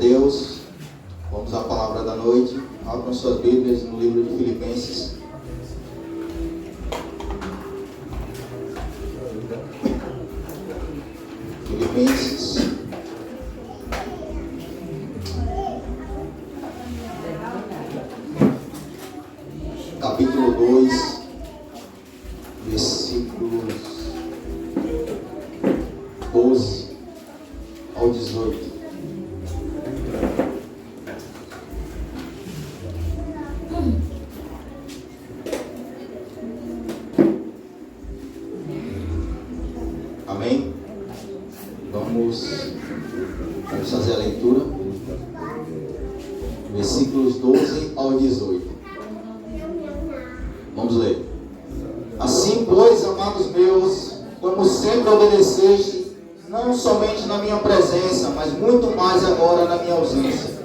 Deus. Vamos à palavra da noite. Abram suas Bíblias no livro de Filipenses. Filipenses. Capítulo 2, versículos 12 ao 18. Amém? Vamos fazer a leitura. Versículos 12 ao 18. Vamos ler. Assim, pois, amados meus, como sempre obedeceste, não somente na minha presença, mas muito mais agora na minha ausência,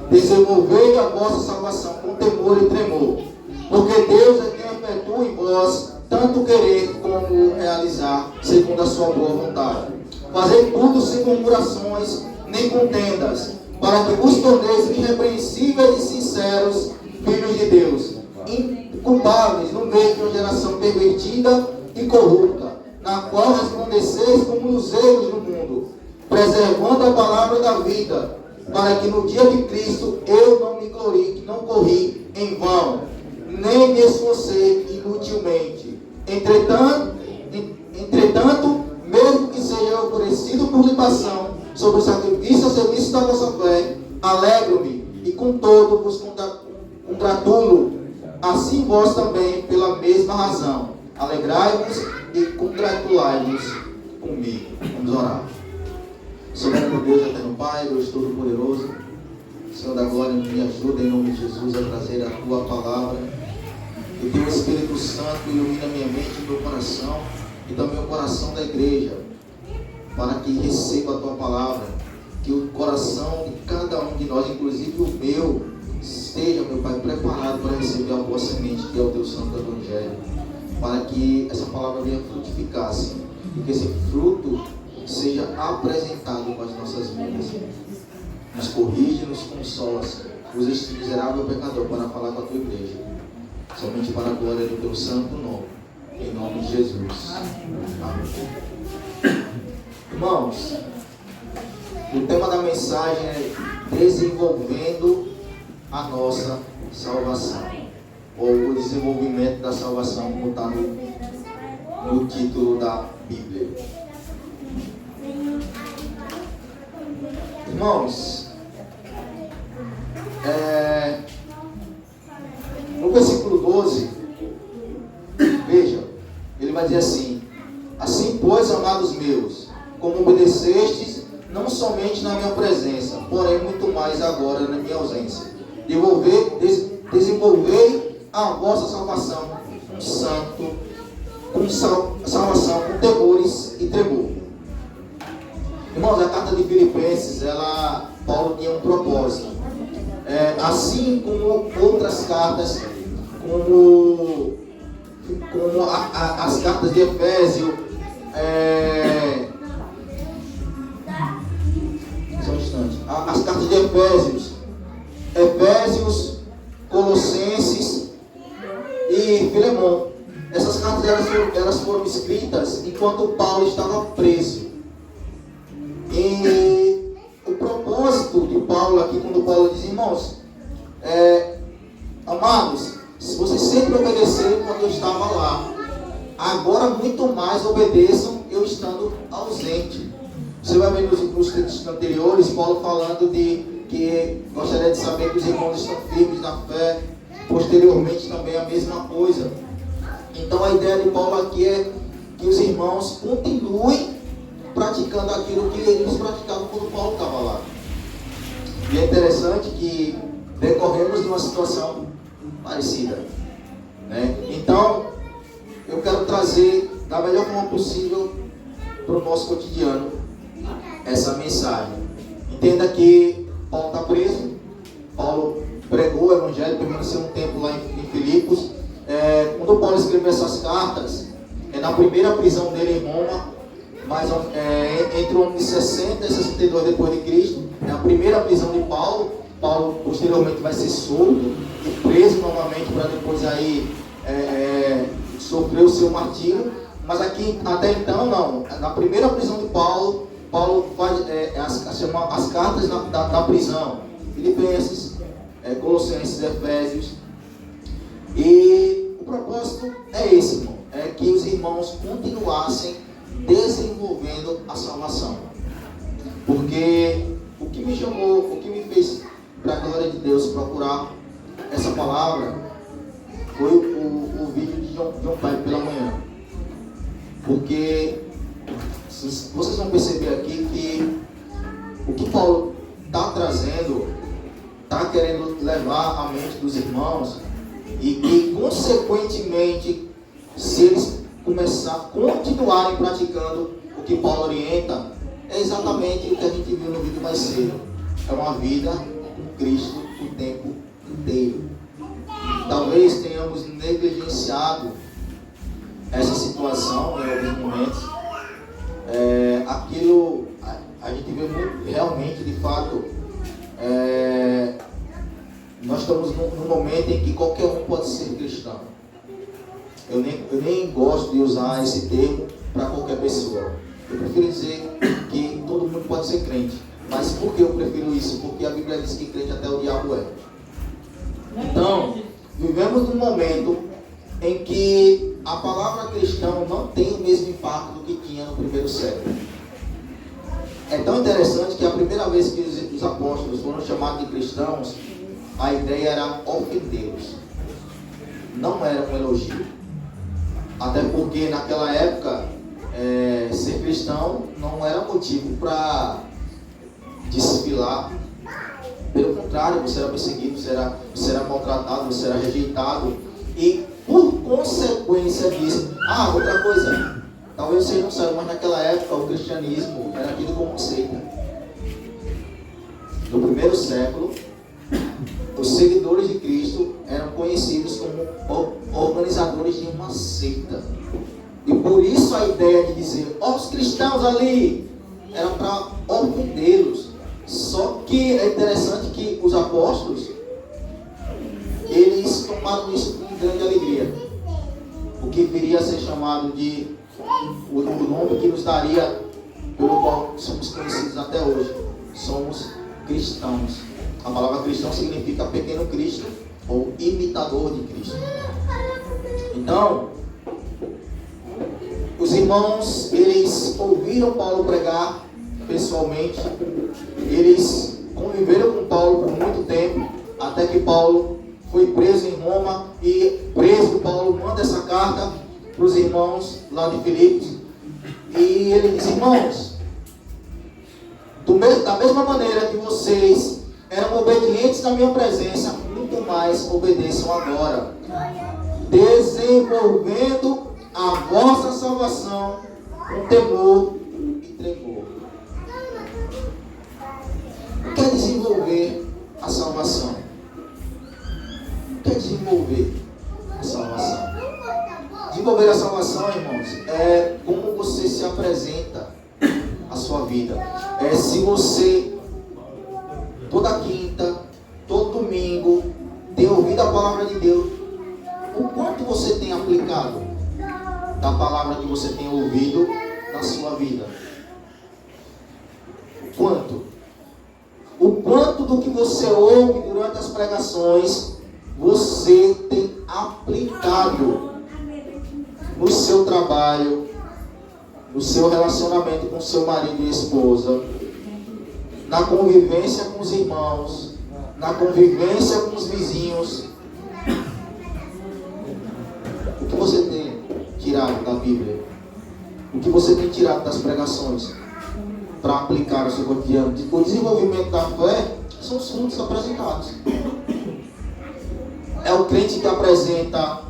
desenvolvei a vossa salvação com temor e tremor, porque Deus é quem efetua em vós tanto querer como realizar, segundo a sua boa vontade. Fazei tudo sem murmurações nem contendas, para que vos torneis irrepreensíveis e sinceros, filhos de Deus, inculpáveis no meio de uma geração pervertida e corrupta, na qual resplandeceis como luzeiros no mundo, preservando a palavra da vida, para que no dia de Cristo eu não me glorie, que não corri em vão, nem me esforcei inutilmente. Entretanto, mesmo que seja oferecido por libação sobre o sacrifício a serviço da vossa fé, alegro-me e com todo vos congratulo, assim vós também pela mesma razão. Alegrai-vos e congratulai-vos comigo. Vamos orar. Soberano Deus, eterno Pai, Deus Todo-Poderoso, Senhor da glória, me ajuda em nome de Jesus a trazer a Tua palavra. Que Teu Espírito Santo ilumine a minha mente e meu coração e também o coração da igreja, para que receba a Tua palavra. Que o coração de cada um de nós, inclusive o meu, esteja, meu Pai, preparado para receber a Boa Semente, que é o Teu Santo Evangelho, para que essa palavra venha frutificar, Senhor, e que esse fruto seja apresentado com as nossas vidas. Nos corrige, nos consola, Senhor. Usa este miserável pecador para falar com a Tua igreja, somente para a glória do Teu santo nome, em nome de Jesus. Amém. Irmãos, o tema da mensagem é desenvolvendo a nossa salvação, ou o desenvolvimento da salvação, como está no título da Bíblia. Irmãos, no versículo 12, veja, ele vai dizer assim: assim, pois, amados meus, como obedecestes, não somente na minha presença, porém muito mais agora na minha ausência, desenvolvei a vossa salvação salvação com temores e tremor. Irmãos, a carta de Filipenses, Paulo tinha um propósito. Assim como outras cartas, como as cartas de Efésio, só um instante. As cartas de Efésios, Colossenses e Filemão. Essas cartas elas foram escritas enquanto Paulo estava preso. E o propósito de Paulo aqui, quando Paulo diz: irmãos, amados, se vocês sempre obedeceram quando eu estava lá, agora muito mais obedeçam eu estando ausente. Você vai ver nos textos anteriores Paulo falando de que gostaria de saber que os irmãos estão firmes na fé. Posteriormente também a mesma coisa. Então a ideia de Paulo aqui é que os irmãos continuem praticando aquilo que eles praticavam quando Paulo estava lá. E é interessante que decorremos de uma situação parecida, né? Então eu quero trazer da melhor forma possível para o nosso cotidiano essa mensagem. Entenda que Paulo está preso. Paulo pregou o Evangelho, permaneceu um tempo lá em Filipos. Quando Paulo escreveu essas cartas, na primeira prisão dele em Roma, entre o ano de 60 e 62 depois de Cristo, é a primeira prisão de Paulo. Paulo posteriormente vai ser solto e preso novamente para depois aí sofrer o seu martírio. Mas aqui até então não. Na primeira prisão de Paulo faz as cartas da prisão, Filipenses, Colossenses, Efésios. E o propósito é esse, irmão, é que os irmãos continuassem desenvolvendo a salvação. Porque o que me chamou, o que me fez, para a glória de Deus, procurar essa palavra foi o vídeo de John Piper pela manhã. Porque vocês vão perceber aqui que o que Paulo está trazendo, está querendo levar à mente dos irmãos, e que consequentemente, se eles continuarem praticando o que Paulo orienta, é exatamente o que a gente viu no vídeo mais cedo. É uma vida com Cristo o tempo inteiro. Talvez tenhamos negligenciado essa situação em alguns momentos. Aquilo a gente vê muito, realmente, de fato, nós estamos num momento em que qualquer um pode ser cristão. Eu nem gosto de usar esse termo para qualquer pessoa. Eu prefiro dizer que todo mundo pode ser crente. Mas por que eu prefiro isso? Porque a Bíblia diz que crente até o diabo é. Então, vivemos num momento em que a palavra cristão não tem o mesmo impacto do que tinha no primeiro século. É tão interessante que a primeira vez que os apóstolos foram chamados de cristãos, a ideia era ofendê-los. Não era um elogio. Até porque naquela época, ser cristão não era motivo para desfilar. Pelo contrário, você era perseguido, você era maltratado, você era rejeitado. E por consequência disso, outra coisa, talvez vocês não saibam, mas naquela época o cristianismo era tido como seita. No primeiro século, os seguidores de Cristo eram conhecidos como organizadores de uma seita. E por isso a ideia de dizer, os cristãos ali, era para ofendê-los. Só que é interessante que os apóstolos, eles tomaram isso com grande alegria. O que viria a ser chamado de o nome que nos daria, pelo qual somos conhecidos até hoje. Somos cristãos. A palavra cristão significa pequeno Cristo ou imitador de Cristo. Então, os irmãos, eles ouviram Paulo pregar pessoalmente, eles conviveram com Paulo por muito tempo, até que Paulo foi preso em Roma, e preso, Paulo manda essa carta para os irmãos lá de Filipos, e ele diz: irmãos, da mesma maneira que vocês eram obedientes na minha presença, muito mais obedeçam agora, desenvolvendo a vossa salvação com temor e tremor. O que é desenvolver a salvação? O que é desenvolver a salvação? Desenvolver a salvação, irmãos, é como você se apresenta à sua vida. É se você, toda quinta, todo domingo, tem ouvido a palavra de Deus, o quanto você tem aplicado da palavra que você tem ouvido na sua vida? O quanto do que você ouve durante as pregações você tem aplicado no seu trabalho, no seu relacionamento com seu marido e esposa, na convivência com os irmãos, na convivência com os vizinhos. O que você tem tirado da Bíblia? O que você tem tirado das pregações para aplicar no seu cotidiano? O desenvolvimento da fé são os frutos apresentados. É o crente que apresenta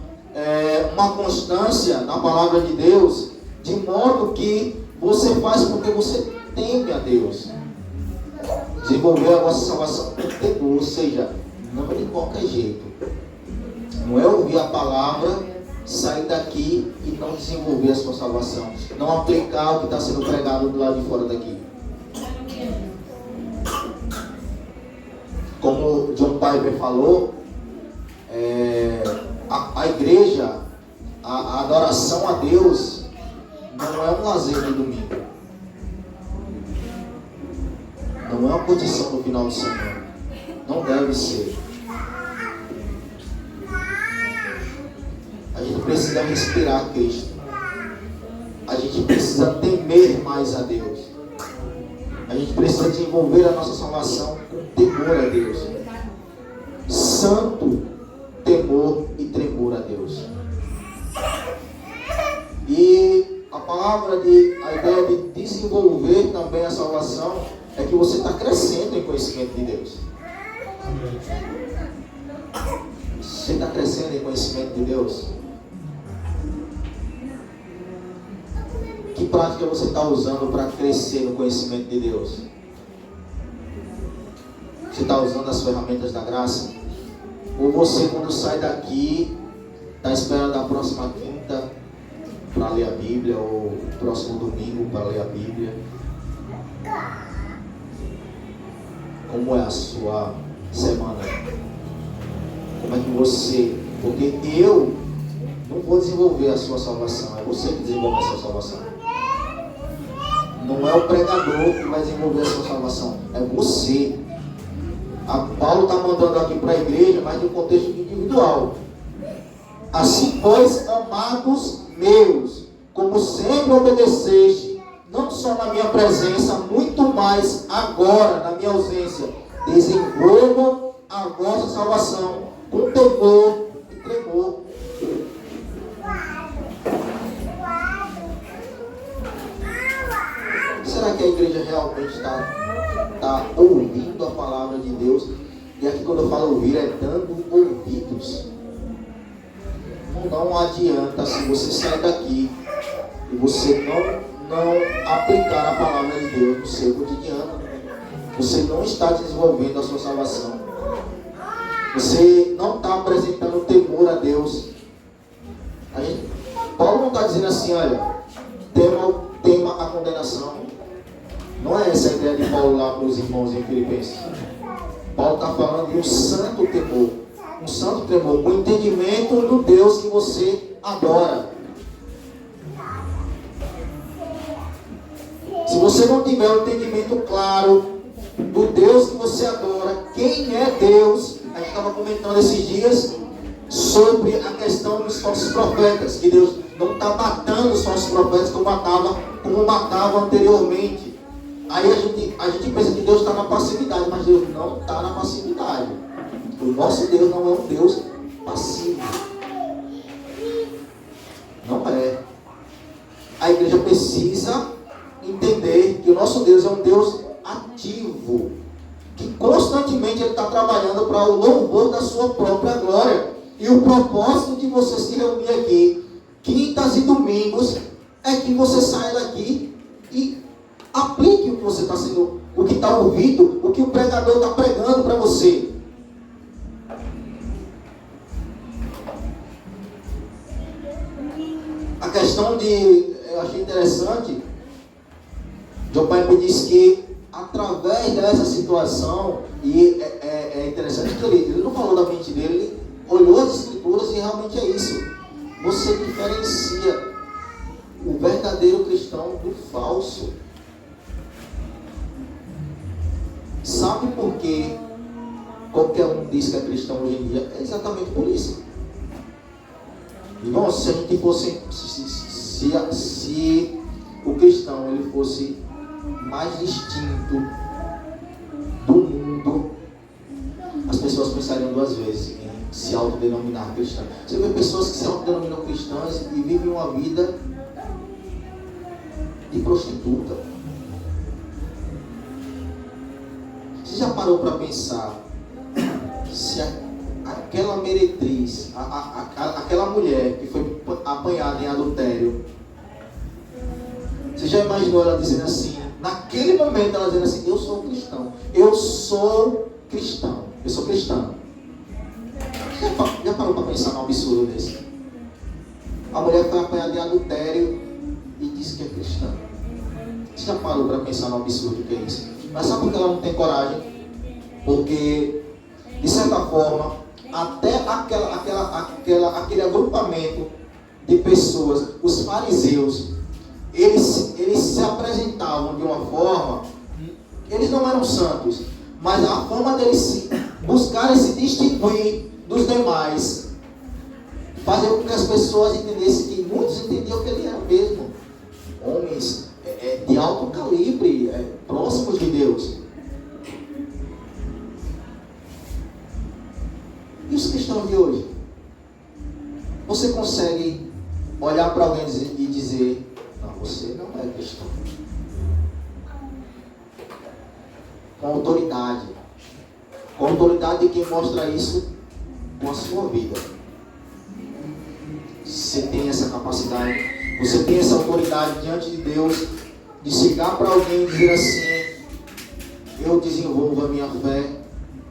uma constância na palavra de Deus, de modo que você faz porque você teme a Deus. Desenvolver a vossa salvação com temor, ou seja, não de qualquer jeito. Não é ouvir a palavra sair daqui e não desenvolver a sua salvação, não aplicar o que está sendo pregado do lado de fora daqui. Como John Piper falou, a igreja, a adoração a Deus não é um lazer de domingo, não é uma condição no final de semana, não deve ser. A gente precisa respirar Cristo, a gente precisa temer mais a Deus, a gente precisa desenvolver a nossa salvação com temor a Deus, santo temor e tremor a Deus. E a ideia de desenvolver também a salvação é que você está crescendo em conhecimento de Deus. Você está crescendo em conhecimento de Deus? Que prática você está usando para crescer no conhecimento de Deus? Você está usando as ferramentas da graça? Ou você, quando sai daqui, está esperando a próxima quinta para ler a Bíblia, ou o próximo domingo para ler a Bíblia? Como é a sua semana? Como é que você... Porque eu não vou desenvolver a sua salvação, é você que desenvolve a sua salvação. Não é o pregador que vai desenvolver a sua salvação, é você. Paulo está mandando aqui para a igreja, mas no contexto individual. Assim, pois, amados meus, como sempre obedeceste, não só na minha presença, muito mais agora, na minha ausência, desenvolvam a vossa salvação com temor e tremor. Será que a igreja realmente está ouvindo a palavra de Deus? E aqui, quando eu falo ouvir, é dando ouvidos. Não adianta, se você sair daqui e você não aplicar a palavra de Deus no seu cotidiano, você não está desenvolvendo a sua salvação. Você não está apresentando temor a Deus. Paulo não está dizendo assim, olha, tema a condenação. Não é essa a ideia de Paulo lá para os irmãos em Filipenses. Paulo está falando de um santo temor. Um santo temor, com entendimento do Deus que você adora. Se você não tiver um entendimento claro do Deus que você adora, quem é Deus, a gente estava comentando esses dias sobre a questão dos falsos profetas, que Deus não está matando os falsos profetas como matava anteriormente. Aí a gente pensa que Deus está na passividade, mas Deus não está na passividade. O nosso Deus não é um Deus passivo. Não é. A igreja precisa entender que o nosso Deus é um Deus ativo, que constantemente Ele está trabalhando para o louvor da sua própria glória. E o propósito de você se reunir aqui, quintas e domingos, é que você saia daqui e aplique o que você está sendo, o que está ouvindo, o que o pregador está pregando para você. A questão eu achei interessante, John Piper diz que através dessa situação, e é interessante que ele não falou da mente dele, ele olhou as escrituras e realmente é isso. Você diferencia o verdadeiro cristão do falso. Sabe por que qualquer um diz que é cristão hoje em dia? É exatamente por isso. Irmão, se a gente fosse, se o cristão ele fosse mais distinto do mundo, as pessoas pensariam duas vezes em se autodenominar cristão. Você vê pessoas que se autodenominam cristãs e vivem uma vida de prostituta. Você já parou para pensar se aquela meretriz, aquela mulher que foi apanhada em adultério, você já imaginou ela dizendo assim, naquele momento ela dizendo assim, eu sou cristão, eu sou cristão, eu sou cristão. Já parou para pensar num absurdo desse? A mulher foi apanhada em adultério e disse que é cristã. Você já parou para pensar no absurdo que é isso? Mas sabe por que ela não tem coragem? Porque, de certa forma, até aquele agrupamento de pessoas, os fariseus, eles se apresentavam de uma forma, eles não eram santos, mas a forma deles buscarem se distinguir dos demais, fazer com que as pessoas entendessem, que muitos entendiam que ele era mesmo homens de alto calibre, próximos de Deus. E os cristãos de hoje? Você consegue olhar para alguém e dizer: não, você não é cristão? Com autoridade. Com autoridade de quem mostra isso com a sua vida. Você tem essa capacidade, você tem essa autoridade diante de Deus de chegar para alguém e dizer assim: eu desenvolvo a minha fé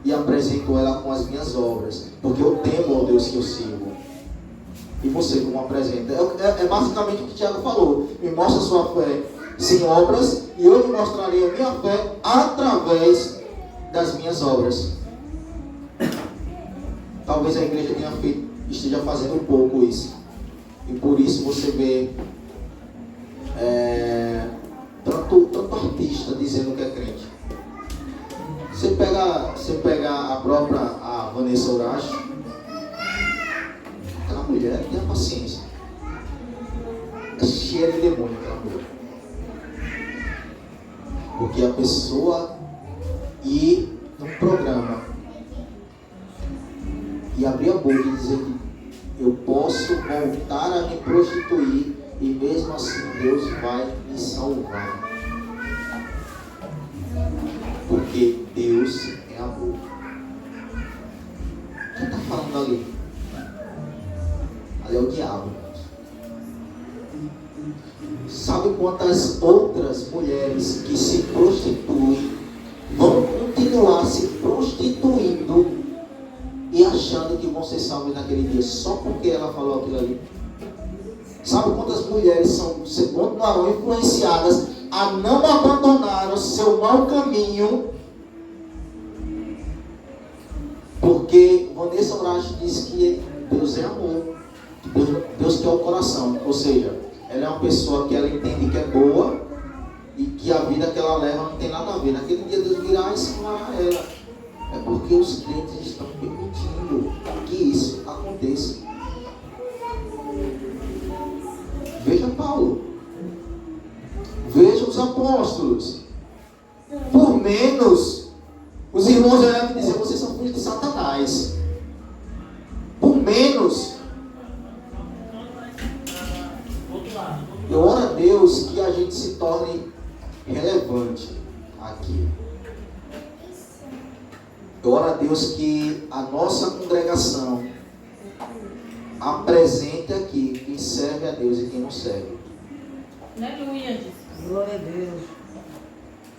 e apresento ela com as minhas obras, porque eu temo ao Deus que eu sirvo. E você como apresenta? É basicamente o que o Tiago falou: me mostra a sua fé sem obras e eu lhe mostrarei a minha fé através das minhas obras. Talvez a igreja esteja fazendo um pouco isso, e por isso você vê tanto artista dizendo que é crente. Você pega a própria Vanessa Urashi, aquela mulher tem a paciência, é cheia de demônio aquela mulher. Porque a pessoa ir num programa e abrir a boca e dizer que eu posso voltar a me prostituir e mesmo assim Deus vai me salvar. Porque Deus é amor. Quem está falando ali? Ali é o diabo. Sabe quantas outras mulheres que se prostituem vão continuar se prostituindo e achando que vão ser salvas naquele dia só porque ela falou aquilo ali? Sabe quantas mulheres continuarão influenciadas a não abandonar o seu mau caminho? Porque Vanessa Urashi diz que Deus é amor, Deus quer o coração. Ou seja, ela é uma pessoa que ela entende que é boa e que a vida que ela leva não tem nada a ver. Naquele dia Deus virá e salvará ela. É porque os crentes estão permitindo que isso aconteça. Veja Paulo. Veja os apóstolos. Por menos, os irmãos olhavam e diziam: vocês são filhos de Satanás. Por menos. Eu oro a Deus que a gente se torne relevante aqui. Eu oro a Deus que a nossa congregação apresente aqui quem serve a Deus e quem não serve. Aleluia. Glória a Deus.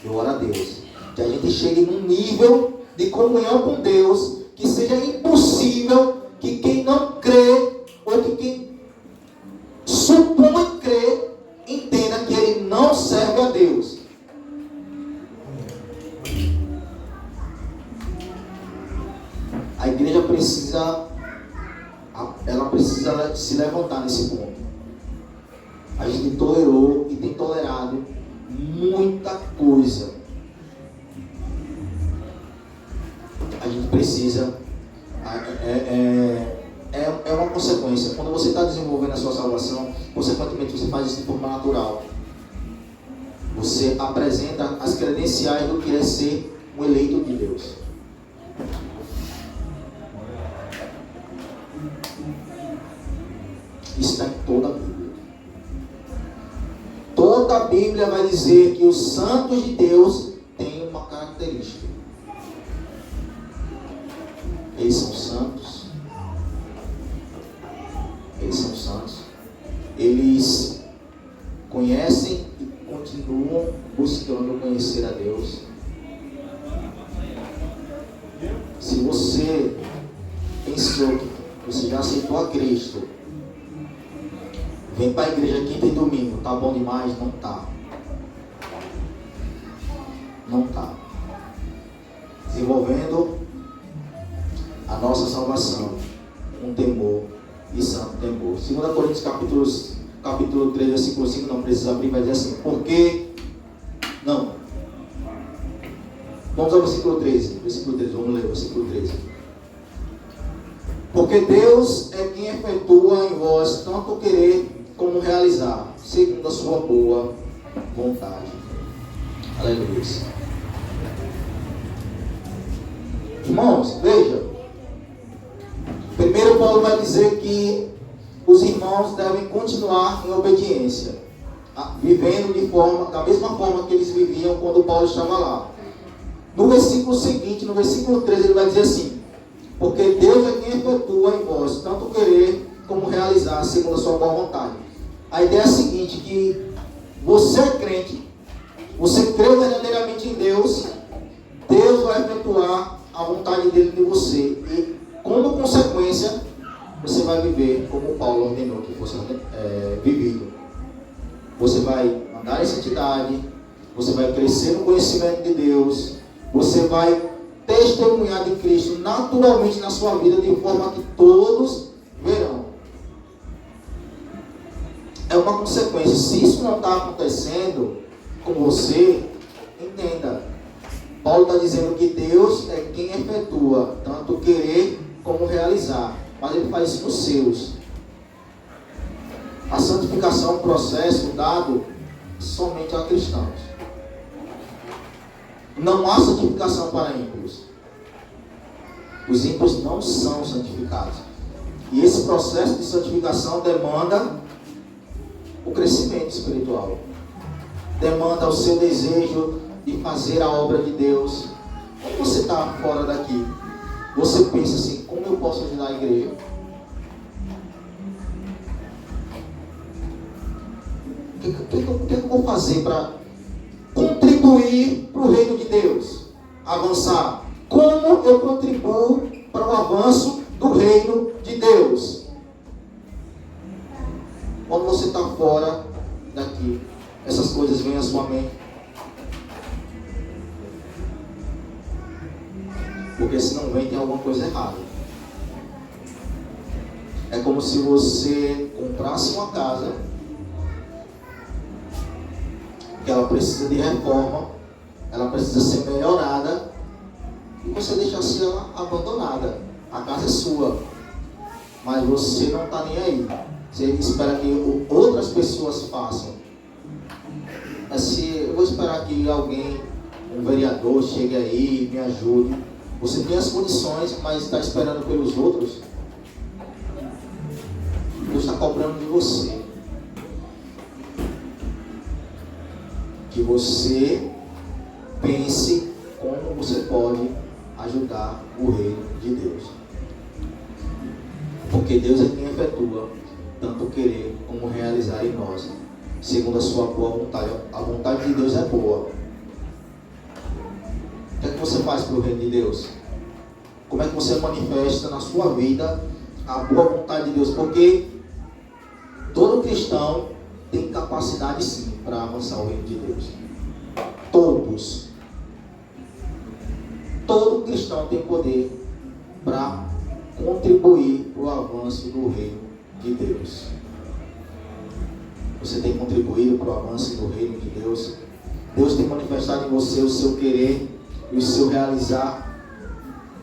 Eu oro a Deus que a gente chegue num nível de comunhão com Deus que seja impossível que quem não crê ou que quem supõe crer entenda que ele não serve a Deus. A igreja precisa se levantar nesse ponto. A gente tolerou e tem tolerado muita coisa. A gente precisa. É uma consequência. Quando você está desenvolvendo a sua salvação, consequentemente você faz isso de forma natural. Você apresenta as credenciais do que é ser um eleito de Deus. Isso está em toda a Bíblia. Toda a Bíblia vai dizer que os santos de Deus têm uma característica. Eles são santos. Eles são santos. Eles conhecem e continuam buscando conhecer a Deus. Se você pensou que você já aceitou a Cristo Vem para a igreja quinta e domingo, tá bom demais? Não tá. Não tá. Desenvolvendo a nossa salvação com temor e santo temor. 2 Coríntios capítulo 3, versículo 5, não precisa abrir, vai dizer assim, porque... Não. Vamos ao versículo 13. Vamos ler o versículo 13. Porque Deus é quem efetua em vós tanto querer como realizar, segundo a sua boa vontade. Aleluia. Irmãos, veja. Primeiro Paulo vai dizer que os irmãos devem continuar em obediência, vivendo da mesma forma que eles viviam quando Paulo estava lá. No versículo seguinte, no versículo 13, ele vai dizer assim: porque Deus é quem efetua em vós tanto querer como realizar, segundo a sua boa vontade. A ideia é a seguinte, que você é crente, você crê verdadeiramente em Deus, Deus vai efetuar a vontade dele de você, e como consequência, você vai viver como Paulo ordenou que fosse vivido. Você vai andar em santidade, você vai crescer no conhecimento de Deus, você vai testemunhar de Cristo naturalmente na sua vida, de forma que todos verão. É uma consequência. Se isso não está acontecendo com você, entenda. Paulo está dizendo que Deus é quem efetua tanto querer como realizar, mas ele faz isso nos seus. A santificação é um processo dado somente a cristãos. Não há santificação para ímpios. Os ímpios não são santificados. E esse processo de santificação demanda o crescimento espiritual. Demanda o seu desejo de fazer a obra de Deus. Quando você está fora daqui, você pensa assim, como eu posso ajudar a igreja? O que eu vou fazer para contribuir para o reino de Deus? Avançar. Como eu contribuo para o avanço do reino de Deus? Quando você está fora daqui, essas coisas vêm à sua mente. Porque se não vem, tem alguma coisa errada. É como se você comprasse uma casa que ela precisa de reforma, ela precisa ser melhorada, e você deixasse ela abandonada. A casa é sua, mas você não está nem aí. Você espera que outras pessoas façam. Assim, eu vou esperar que alguém, um vereador, chegue aí e me ajude. Você tem as condições, mas está esperando pelos outros. Deus está cobrando de você. Que você pense como você pode ajudar o reino de Deus. Porque Deus é quem efetua tanto querer como realizar em nós, segundo a sua boa vontade. A vontade de Deus é boa. O que é que você faz para o reino de Deus? Como é que você manifesta na sua vida a boa vontade de Deus? Porque todo cristão tem capacidade sim para avançar o reino de Deus. Todos. Todo cristão tem poder para contribuir para o avanço do reino de Deus. Você tem contribuído para o avanço do reino de Deus. Deus tem manifestado em você o seu querer e o seu realizar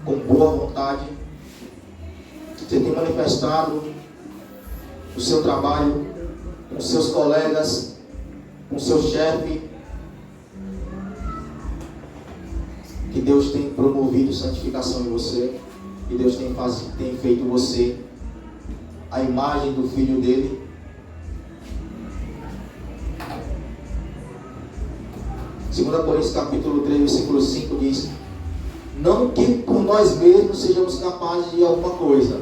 com boa vontade. Você tem manifestado o seu trabalho com seus colegas, com seu chefe, que Deus tem promovido santificação em você, que Deus tem feito você a imagem do Filho dele. Segunda Coríntios capítulo 3, versículo 5 diz: não que por nós mesmos sejamos capazes de alguma coisa,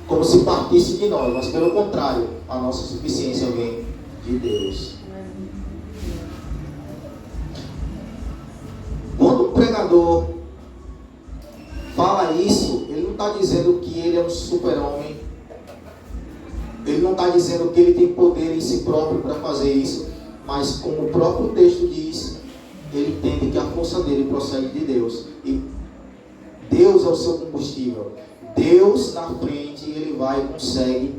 como se partisse de nós, mas pelo contrário, a nossa suficiência vem de Deus. Quando o pregador fala isso, ele não está dizendo que ele é um super-homem, ele Ele não está dizendo que ele tem poder em si próprio para fazer isso, mas como o próprio texto diz, ele entende que a força dele procede de Deus. E Deus é o seu combustível. Deus na frente, ele vai e consegue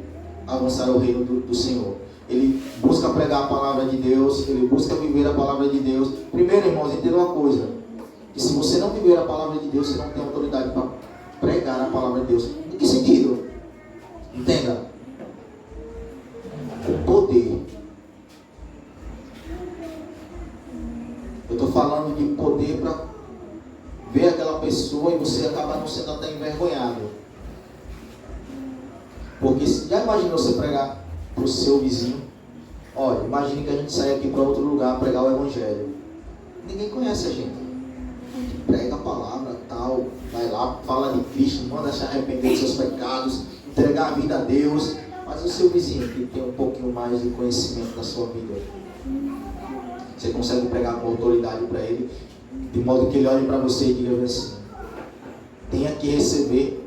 avançar o reino do Senhor. Ele busca pregar a palavra de Deus, ele busca viver a palavra de Deus. Primeiro, irmãos, entenda uma coisa: que se você não viver a palavra de Deus, você não tem autoridade para pregar a palavra de Deus. Em que sentido? Entenda. Com poder. Eu estou falando de poder para ver aquela pessoa e você acaba não sendo até envergonhado. Porque já imaginou você pregar para o seu vizinho? Olha, imagine que a gente sai aqui para outro lugar pregar o evangelho. Ninguém conhece a gente. A gente prega a palavra, tal, vai lá, fala de Cristo, manda se arrepender dos seus pecados, entregar a vida a Deus. Mas o seu vizinho que tem um pouquinho mais de conhecimento da sua vida, você consegue pregar com autoridade para ele, de modo que ele olhe para você e diga assim: tenha que receber.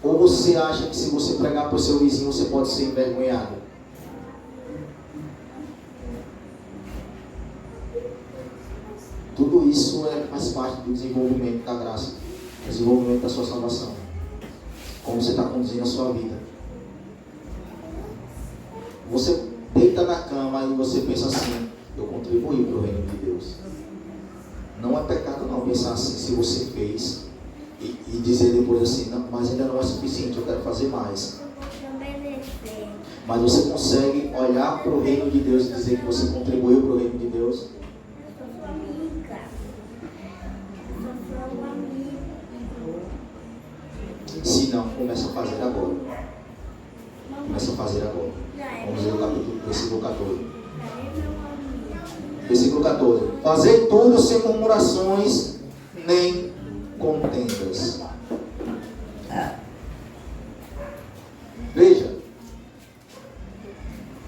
Ou você acha que se você pregar para o seu vizinho, você pode ser envergonhado? Tudo isso faz parte do desenvolvimento da graça, do desenvolvimento da sua salvação. Como você está conduzindo a sua vida. Você deita na cama e você pensa assim: eu contribuí para o reino de Deus. Não é pecado não pensar assim, se você fez e dizer depois assim: não, mas ainda não é suficiente, eu quero fazer mais. Mas você consegue olhar para o reino de Deus e dizer que você contribuiu para o reino de Deus? Se não, começa a fazer agora. Começa a fazer agora. Vamos ler o capítulo, versículo 14. Versículo 14. Fazei tudo sem murmurações nem contendas. Veja,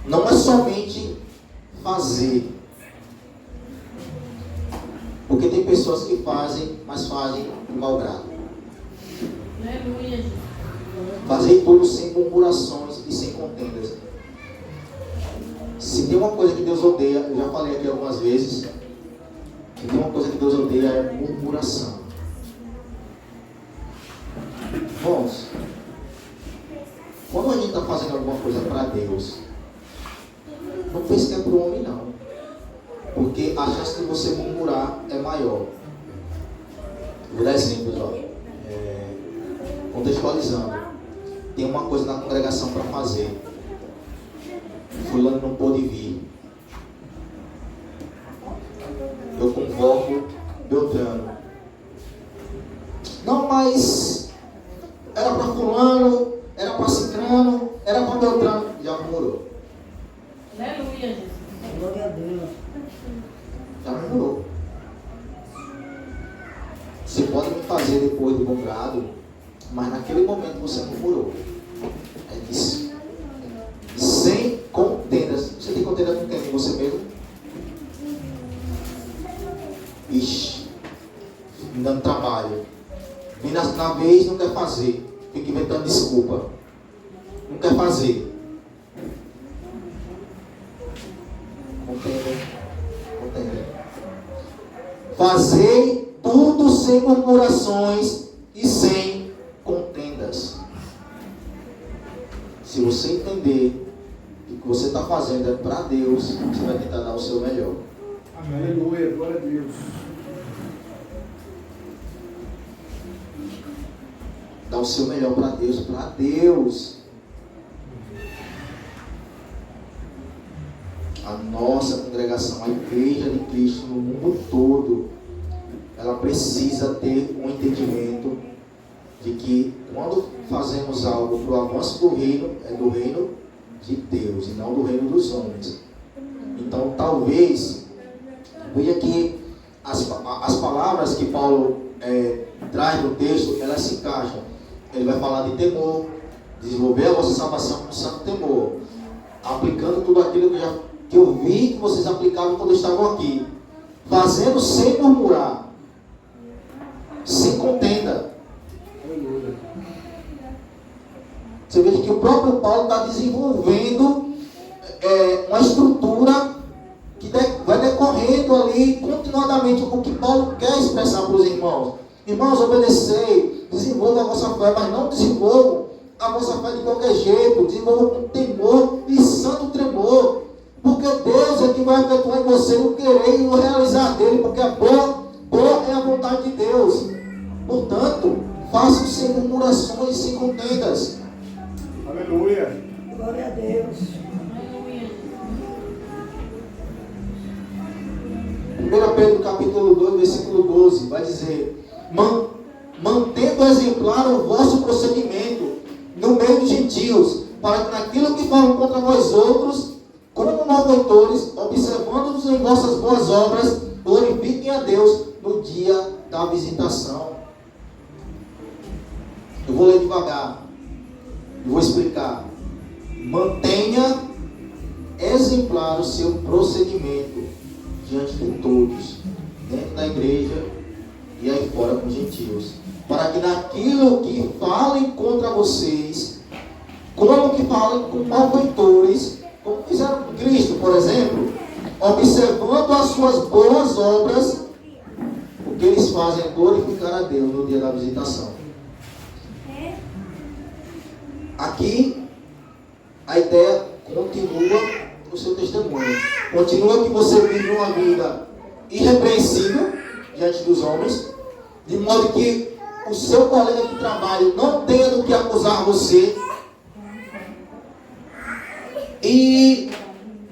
não é somente fazer. Porque tem pessoas que fazem, mas fazem de mau grado. Aleluia. Fazei tudo sem murmurações e sem contendas. Se tem uma coisa que Deus odeia, eu já falei aqui algumas vezes, que tem uma coisa que Deus odeia é murmuração. Irmãos, quando a gente está fazendo alguma coisa para Deus, não pense que é para o homem não. Porque a chance de você murmurar é maior. Vou dar exemplos, contextualizando. Tem uma coisa na congregação para fazer. Fulano não pôde vir. Eu convoco Beltrano. Não, mas era para fulano, era para ciclano, era para Beltrano. Já murmurou. Aleluia, Jesus. Glória a Deus. Já murmurou. Você pode me fazer depois de bom grado, mas naquele momento você murmurou. É isso. Sem contendas. Você tem contenda com quem? Com você mesmo? Ixi, me dando trabalho. Vem na vez, não quer fazer. Fica inventando desculpa. Não quer fazer. Contenda. Fazei tudo sem murmurações e sem contendas. Se você entender que o que você está fazendo é para Deus, você vai tentar dar o seu melhor. Amém. Aleluia, glória a Deus. Dar o seu melhor para Deus, para Deus. A nossa congregação, a igreja de Cristo no mundo todo, ela precisa ter um entendimento de que quando fazemos algo para o avanço do reino, é do reino de Deus e não do reino dos homens. Então talvez, veja que as palavras que Paulo traz no texto, elas se encaixam. Ele vai falar de temor, desenvolver a vossa salvação com santo temor, aplicando tudo aquilo que eu vi que vocês aplicavam quando estavam aqui, fazendo sem murmurar, sem contenda. Você veja que o próprio Paulo está desenvolvendo uma estrutura que vai decorrendo ali continuadamente o que Paulo quer expressar para os irmãos. Irmãos, obedecei, desenvolvam a vossa fé, mas não desenvolvam a vossa fé de qualquer jeito, desenvolvam com temor e santo tremor, porque Deus é que vai efetuar em você o querer e o realizar dele, porque a boa é a vontade de Deus. Portanto, façam sem murmurações e sem contendas. Aleluia. Glória a Deus. Aleluia. 1 Pedro capítulo 2, versículo 12, vai dizer: mantendo exemplar o vosso procedimento no meio dos gentios, para que naquilo que falam contra vós outros, como malfeitores, observando-nos em vossas boas obras, glorifiquem a Deus no dia da visitação. Eu vou ler devagar, eu vou explicar. Mantenha exemplar o seu procedimento diante de todos, dentro da igreja e aí fora com os gentios, para que naquilo que falem contra vocês, como que falem com malfeitores, como fizeram com Cristo, por exemplo, observando as suas boas obras, o que eles fazem é glorificar a Deus no dia da visitação. Aqui, a ideia continua no seu testemunho. Continua que você vive uma vida irrepreensível diante dos homens, de modo que o seu colega de trabalho não tenha do que acusar você. E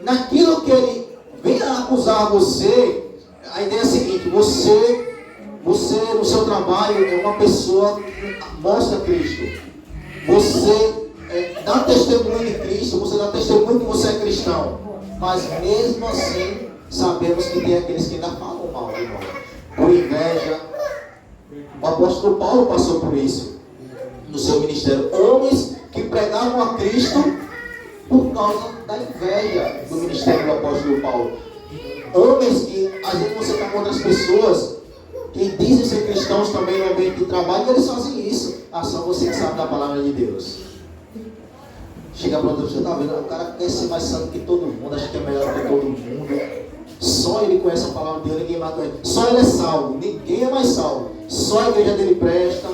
naquilo que ele venha acusar você, a ideia é a seguinte: você no seu trabalho é uma pessoa que mostra Cristo. Você dá testemunho de Cristo, você dá testemunho que você é cristão. Mas mesmo assim, sabemos que tem aqueles que ainda falam mal de nós, por inveja. O apóstolo Paulo passou por isso no seu ministério. Homens que pregavam a Cristo por causa da inveja do ministério do apóstolo Paulo. Homens que, às vezes, você está com outras pessoas que dizem ser cristãos também no ambiente de trabalho, e eles fazem isso. Só você que sabe da palavra de Deus. Chega para outra pessoa, está vendo? O cara quer ser mais santo que todo mundo, acha que é melhor que todo mundo. Só ele conhece a palavra de Deus, ninguém mais conhece. Só ele é salvo, ninguém é mais salvo. Só a igreja dele presta.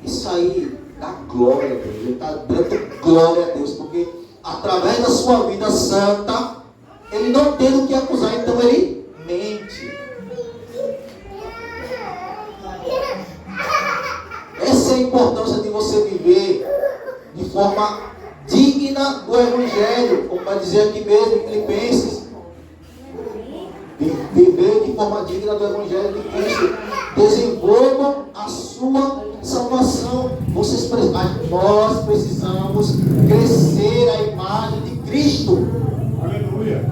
Isso aí dá glória a Deus. Ele está dando glória a Deus, porque através da sua vida santa, ele não tem o que acusar, então ele mente. Essa é a importância de você viver de forma digna do Evangelho, como vai dizer aqui mesmo em Filipenses. Viver de forma digna do Evangelho de Cristo. Desenvolvam a sua salvação. Nós precisamos crescer a imagem de Cristo. Aleluia.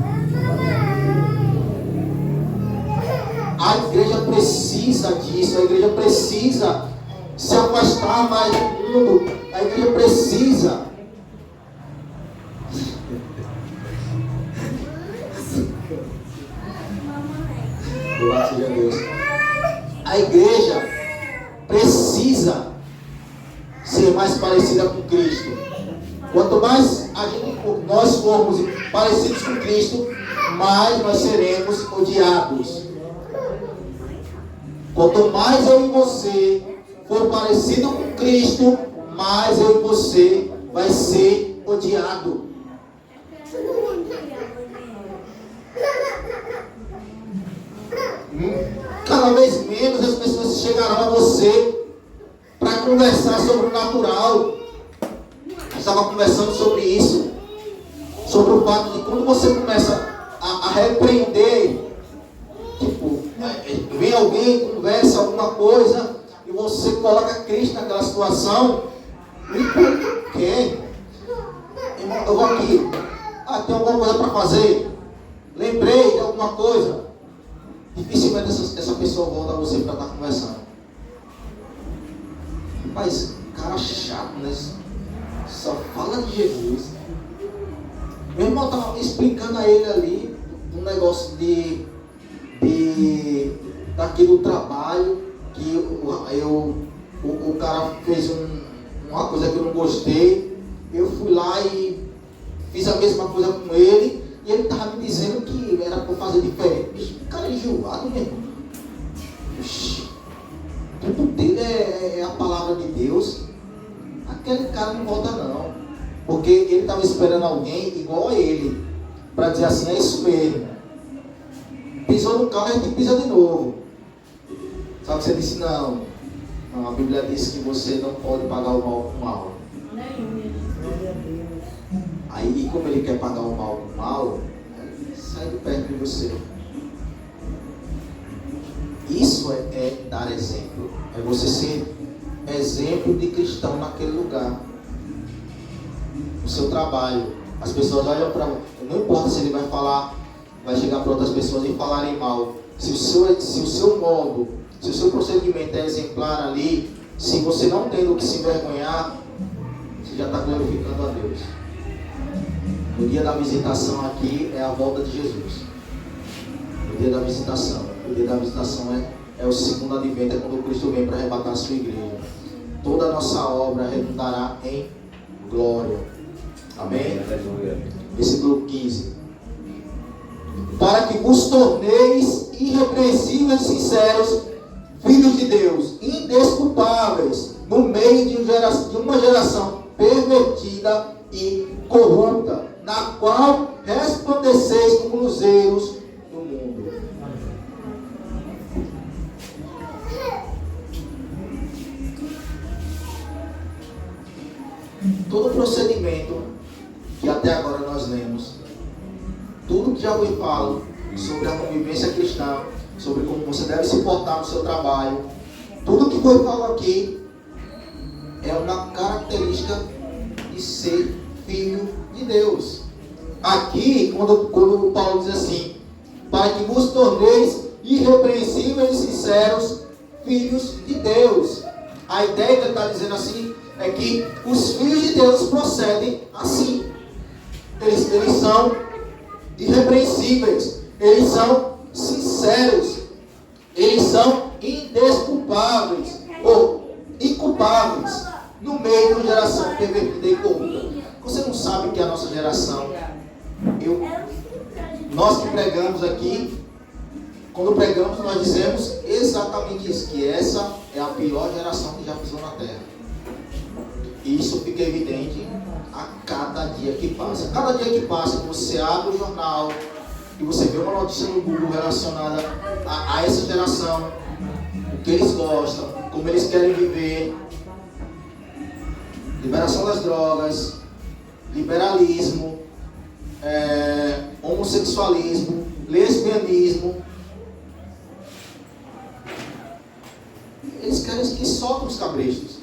A igreja precisa disso. A igreja precisa se afastar mais do mundo. A igreja precisa glória seja Deus. A igreja precisa ser mais parecida com Cristo. Quanto mais nós formos parecidos com Cristo, mais nós seremos odiados. Quanto mais eu e você for parecido com Cristo, mais eu e você vai ser odiado. Cada vez menos as pessoas chegarão a você para conversar sobre o natural. Eu estava conversando sobre isso, sobre o fato de quando você começa a repreender, tipo, vem alguém, conversa alguma coisa e você coloca Cristo naquela situação, e quer? Irmão, eu vou aqui, tem alguma coisa para fazer? Lembrei de alguma coisa? Dificilmente essa pessoa volta a você para estar conversando. Mas, cara chato, né? Só fala de Jesus. Meu irmão estava explicando a ele ali um negócio daqui do trabalho, que o cara fez uma coisa que eu não gostei. eu fui lá e fiz a mesma coisa com ele, e ele estava me dizendo que era para fazer diferente. Bicho, o cara é enjoado, meu irmão. Tudo dele é a palavra de Deus. Aquele cara não volta não. Porque ele estava esperando alguém igual a ele, para dizer assim, é isso mesmo. Pisou no carro, a gente pisa de novo. Só que você disse, não, a Bíblia diz que você não pode pagar o mal com o mal. Aleluia. Aí, como ele quer pagar o mal com o mal, sai de perto de você. Isso é dar exemplo. É você ser exemplo de cristão naquele lugar. No seu trabalho. As pessoas olham para... Não importa se ele vai falar, vai chegar para outras pessoas e falarem mal. Se o seu modo, se o seu procedimento é exemplar ali, se você não tem do que se envergonhar, você já está glorificando a Deus. O dia da visitação aqui é a volta de Jesus. O dia da visitação. O dia da visitação é o segundo advento, é quando Cristo vem para arrebatar a sua igreja. Toda a nossa obra redundará em glória. Amém? Versículo 15. Para que vos torneis irrepreensíveis e sinceros, filhos de Deus, indesculpáveis, no meio de uma geração pervertida e corrupta, na qual resplandeceis como luzeiros do mundo. Todo procedimento que até agora nós lemos, tudo que já foi falado sobre a convivência cristã, sobre como você deve se portar no seu trabalho, tudo que foi falado aqui é uma característica de ser filho de Deus. Aqui, quando Paulo diz assim, para que vos torneis irrepreensíveis e sinceros, filhos de Deus. A ideia que ele está dizendo assim é que os filhos de Deus procedem assim. Eles são irrepreensíveis, eles são sinceros, eles são indesculpáveis ou inculpáveis no meio de uma geração pervertida e corrupta. Você não sabe que a nossa geração, nós que pregamos aqui, quando pregamos nós dizemos exatamente isso, que essa é a pior geração que já pisou na terra. E isso fica evidente a cada dia que passa. Cada dia que passa, você abre o jornal e você vê uma notícia no Google relacionada a essa geração, o que eles gostam, como eles querem viver, liberação das drogas, liberalismo, homossexualismo, lesbianismo. Eles querem que soltem os cabrestos.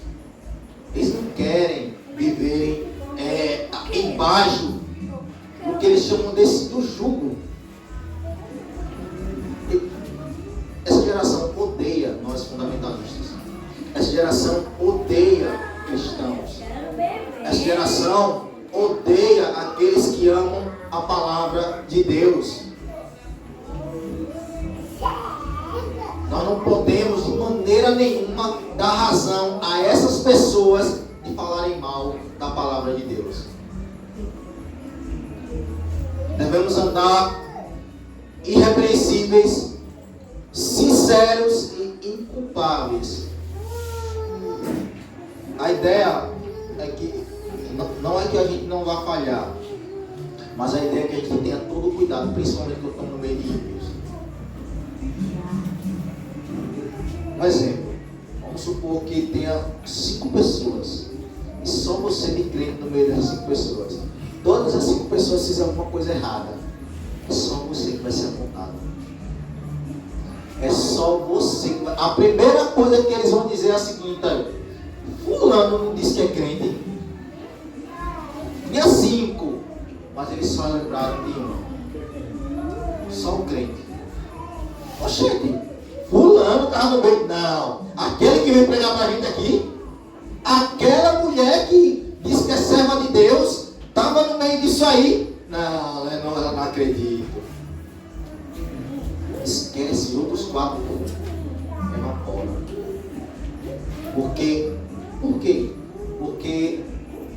Eles não querem viverem embaixo do que eles chamam do jugo. Essa geração odeia nós fundamentalistas. Essa geração odeia cristãos. Essa geração odeia aqueles que amam a palavra de Deus. Nós não podemos de maneira nenhuma dar razão a essas pessoas de falarem mal da palavra de Deus. Devemos andar irrepreensíveis, sinceros e inculpáveis. A ideia é que não é que a gente não vá falhar, mas a ideia é que a gente tenha todo o cuidado, principalmente quando estamos no meio de ímpios. Um exemplo, vamos supor que tenha 5 pessoas e só você de crente no meio dessas 5 pessoas. Todas as 5 pessoas fizeram alguma coisa errada, é só você que vai ser apontado. É só você que vai... A primeira coisa que eles vão dizer é a seguinte: fulano não disse que é crente. Tinha 5, mas eles só lembraram de um. Só o crente. Oxente, fulano estava no meio. Não, aquele que veio pregar para a gente aqui, aquela mulher que disse que é serva de Deus, estava no meio disso aí. Não, eu não acredito. Esquece os outros 4. Evapora. Por quê? Porque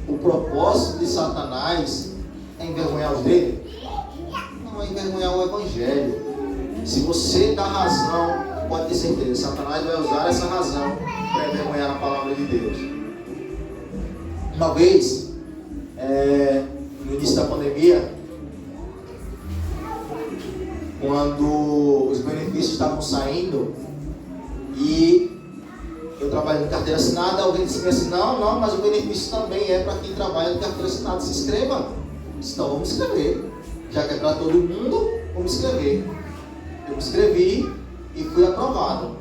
o propósito de Satanás é envergonhar os dele? Não, é envergonhar o Evangelho. Se você dá razão, pode ter certeza, Satanás vai usar essa razão para envergonhar a palavra de Deus. Uma vez, no início da pandemia, quando os benefícios estavam saindo e eu trabalho em carteira assinada, alguém disse assim, não, mas o benefício também é para quem trabalha em carteira assinada, se inscreva. Então vamos escrever, já que é para todo mundo, vamos escrever. Eu me inscrevi e fui aprovado.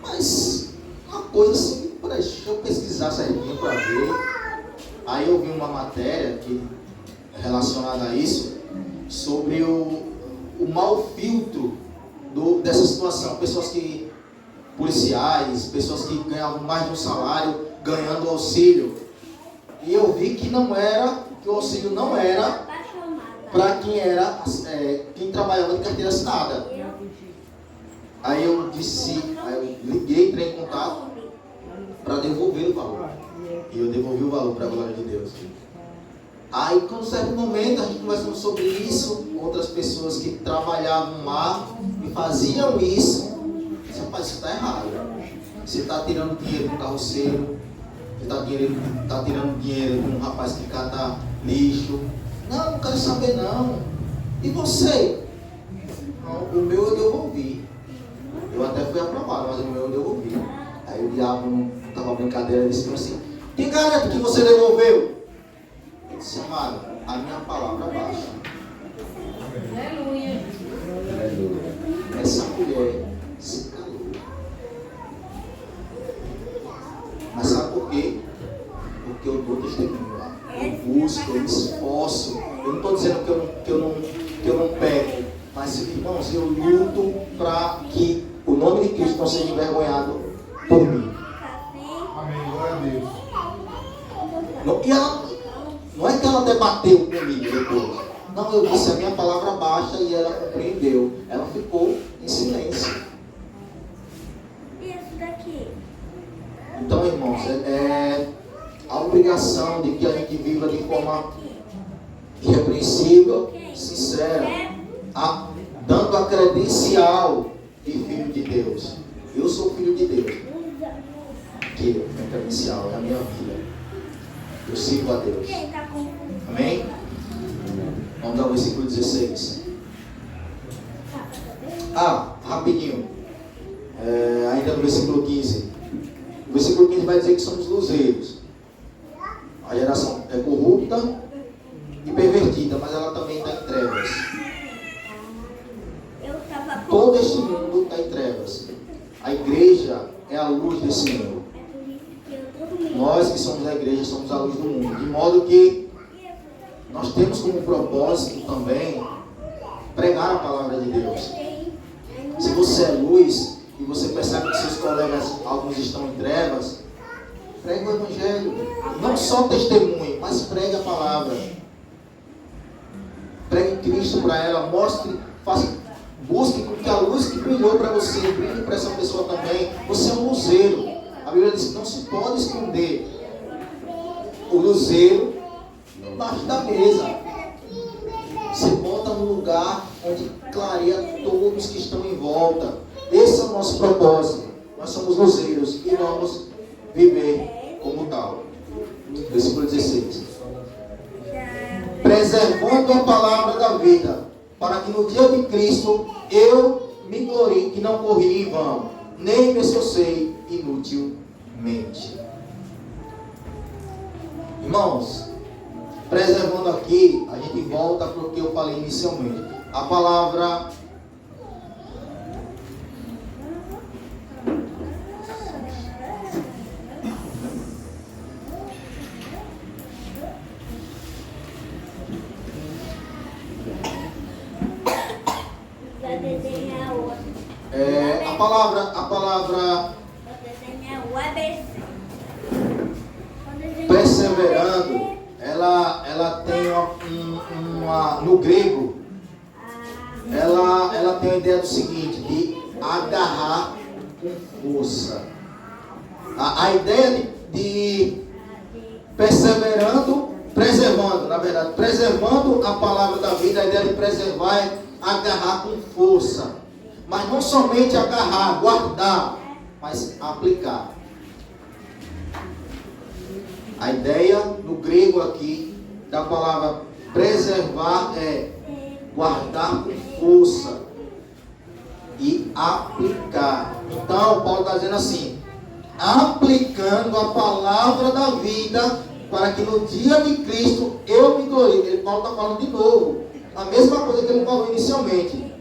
Mas uma coisa assim, deixa eu pesquisar certinho para ver. Aí eu vi uma matéria relacionada a isso, sobre o mau filtro dessa situação. Policiais, pessoas que ganhavam mais de um salário, ganhando auxílio. E eu vi que o auxílio não era para quem trabalhava de carteira assinada. Aí eu liguei, entrei em contato para devolver o valor. E eu devolvi o valor para a glória de Deus. Aí, com um certo momento, a gente conversando sobre isso, outras pessoas que trabalhavam lá e faziam isso, eu disse, rapaz, isso está errado. Você está tirando dinheiro do carroceiro, você está tirando dinheiro de um rapaz que cata lixo. Não quero saber não. E você? Não, o meu eu devolvi. Eu até fui aprovado, mas o meu eu devolvi. Aí o diabo não estava brincadeira, ele disse assim, quem garante que você devolveu? Eu disse, amado, a minha palavra baixa. Aleluia. Essa mulher se calou. Mas sabe por quê? Porque eu dou testemunho lá. Eu busco, eu me esforço. Eu não estou dizendo que eu não pego. Mas, irmãos, eu luto para que o nome de Cristo não seja envergonhado por mim. Amém, glória a Deus. E ela, não é que ela debateu comigo depois. Não, eu disse a minha palavra baixa e ela compreendeu. Ela ficou em silêncio. Isso daqui. Então, irmãos, a obrigação de que a gente viva de forma irrepreensível, sincera, dando a credencial de filho de Deus. Eu sou filho de Deus. Que é a credencial, é a minha vida. Eu sirvo a Deus. Amém? Vamos dar o versículo 16. Rapidinho. Ainda no versículo 15. O versículo 15 vai dizer que somos luzeiros. A geração é corrupta e pervertida, mas ela também está em trevas. Todo este mundo está em trevas. A igreja é a luz desse mundo. Nós que somos a igreja somos a luz do mundo. De modo que nós temos como propósito também pregar a palavra de Deus. Se você é luz e você percebe que seus colegas, alguns estão em trevas, pregue o Evangelho. Não só testemunhe, mas pregue a palavra. Pregue Cristo para ela, busque com que a luz que brilhou para você brilhe para essa pessoa também. Você é um luzeiro. A Bíblia diz que não se pode esconder o luzeiro embaixo da mesa. Você bota no lugar onde clareia todos que estão em volta. Esse é o nosso propósito. Nós somos luzeiros e vamos viver como tal. Versículo 16. Preservando a palavra da vida, para que no dia de Cristo eu me glorie que não corri em vão, nem me esforcei inutilmente. Irmãos, preservando aqui, a gente volta para o que eu falei inicialmente. A palavra perseverando, ela tem no grego, ela tem a ideia do seguinte, de agarrar com força. A ideia de preservando, na verdade, preservando a palavra da vida. A ideia de preservar é agarrar com força. Mas não somente agarrar, guardar, mas aplicar. A ideia no grego aqui da palavra preservar é guardar com força e aplicar. Então, Paulo está dizendo assim: aplicando a palavra da vida, para que no dia de Cristo eu me glorie. Paulo está falando de novo a mesma coisa que ele falou inicialmente.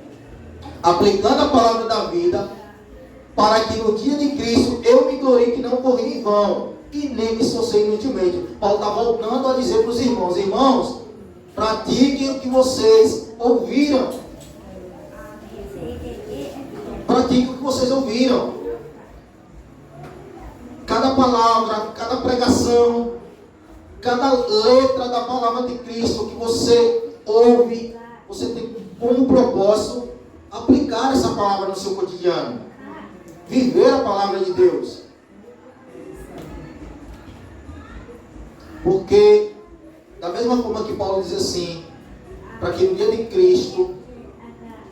Aplicando a palavra da vida, para que no dia de Cristo eu me glorie, que não corri em vão e nem me esforcei inutilmente. Paulo está voltando a dizer para os irmãos: irmãos, pratiquem o que vocês ouviram. Pratiquem o que vocês ouviram. Cada palavra, cada pregação, cada letra da palavra de Cristo que você ouve, você tem como propósito aplicar essa palavra no seu cotidiano. Viver a palavra de Deus. Porque, da mesma forma que Paulo diz assim, para que no dia de Cristo